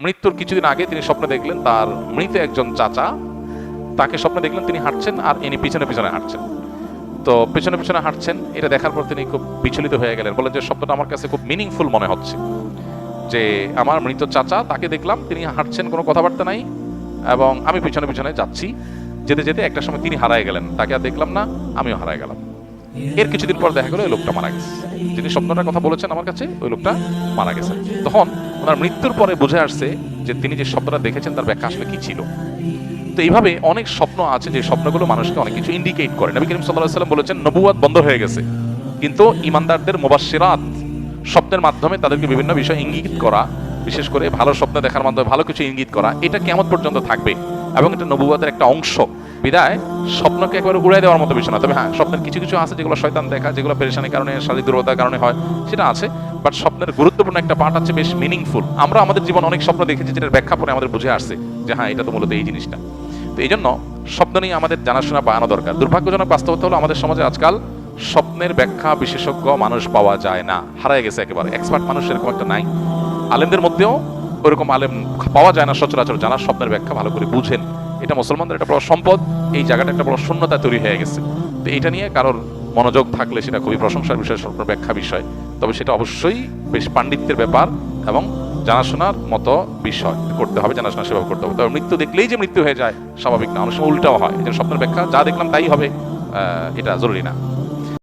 মৃত্যুর কিছুদিন আগে তিনি স্বপ্নে দেখলেন তার মৃত একজন চাচা, তাকে স্বপ্নে দেখলেন তিনি হাঁটছেন আর ইনি পিছনে পিছনে হাঁটছেন। তো পেছনে পেছনে হাঁটছেন, এটা দেখার পর তিনি খুব বিচলিত হয়ে গেলেন, বলেন যে স্বপ্নটা আমার কাছে খুব মিনিংফুল মনে হচ্ছে, যে আমার মৃত চাচা তাকে দেখলাম তিনি হাঁটছেন, কোনো কথাবার্তা নাই, এবং আমি পিছনে পিছনে যাচ্ছি, যেতে যেতে একটা সময় তিনি হারায় গেলেন, তাকে আর দেখলাম না, আমিও হারায় গেলাম। এর কিছুদিন পর দেখা গেল ওই লোকটা মারা গেছে, যিনি স্বপ্নটার কথা বলেছেন আমার কাছে, ওই লোকটা মারা গেছে। তখন ওনার মৃত্যুর পরে বুঝে আসছে যে তিনি যে স্বপ্নটা দেখেছেন তার ব্যাখ্যা আসলে কি ছিল। তো এইভাবে অনেক স্বপ্ন আছে যে স্বপ্নগুলো মানুষকে অনেক কিছু ইন্ডিকেট করে। নবী করিম সাল্লাল্লাহু আলাইহি ওয়াসাল্লাম বলেছেন নবুয়ত বন্ধ হয়ে গেছে, কিন্তু ঈমানদারদের মুবাশশিরাত, স্বপ্নের মাধ্যমে তাদেরকে বিভিন্ন বিষয় ইঙ্গিত করা, বিশেষ করে ভালো স্বপ্ন দেখার মাধ্যমে ভালো কিছু ইঙ্গিত করা, এটা কিয়ামত পর্যন্ত থাকবে এবং এটা নবুয়তের একটা অংশ। বিদায় স্বপ্নকে একবারে উড়াই দেওয়ার মতো বিষয় না। তবে হ্যাঁ, স্বপ্নের কিছু কিছু আছে যেগুলো শয়তান দেখা, যেগুলো পেরেশানির কারণে, শারীরিক দুর্বলতার কারণে হয়, সেটা আছে। বাট স্বপ্নের গুরুত্বপূর্ণ একটা পার্ট আছে বেশ মিনিংফুল। আমরা আমাদের জীবন অনেক স্বপ্ন দেখেছি যেটার ব্যাখ্যা পরে আমাদের বুঝে আসছে যে হ্যাঁ, এটা তো মূলত এই জিনিসটা। তো এই জন্য স্বপ্ন নিয়ে আমাদের জানাশোনা বাড়ানো দরকার। দুর্ভাগ্যজনক বাস্তবতা হলো আমাদের সমাজে আজকাল স্বপ্নের ব্যাখ্যা বিশেষজ্ঞ মানুষ পাওয়া যায় না, হারায় গেছে একেবারে। এক্সপার্ট মানুষ এরকম একটা নাই। আলেমদের মধ্যেও ওরকম আলেম পাওয়া যায় না সচরাচর, যারা স্বপ্নের ব্যাখ্যা ভালো করে বুঝেন। এটা মুসলমানদের একটা বড় সম্পদ, এই জায়গাটা একটা বড় শূন্যতা তৈরি হয়ে গেছে। তো এটা নিয়ে কারোর মনোযোগ থাকলে সেটা খুবই প্রশংসার বিষয়, স্বপ্নের ব্যাখ্যা বিষয়। তবে সেটা অবশ্যই বেশ পাণ্ডিত্যের ব্যাপার এবং জানাশোনার মতো বিষয় করতে হবে, জানাশোনা সেভাবে করতে হবে। তবে মৃত্যু দেখলেই যে মৃত্যু হয়ে যায় স্বাভাবিক না, অনেক সময় উল্টাও হয়। এই জন্য স্বপ্নের ব্যাখ্যা যা দেখলাম তাই হবে, এটা জরুরি না।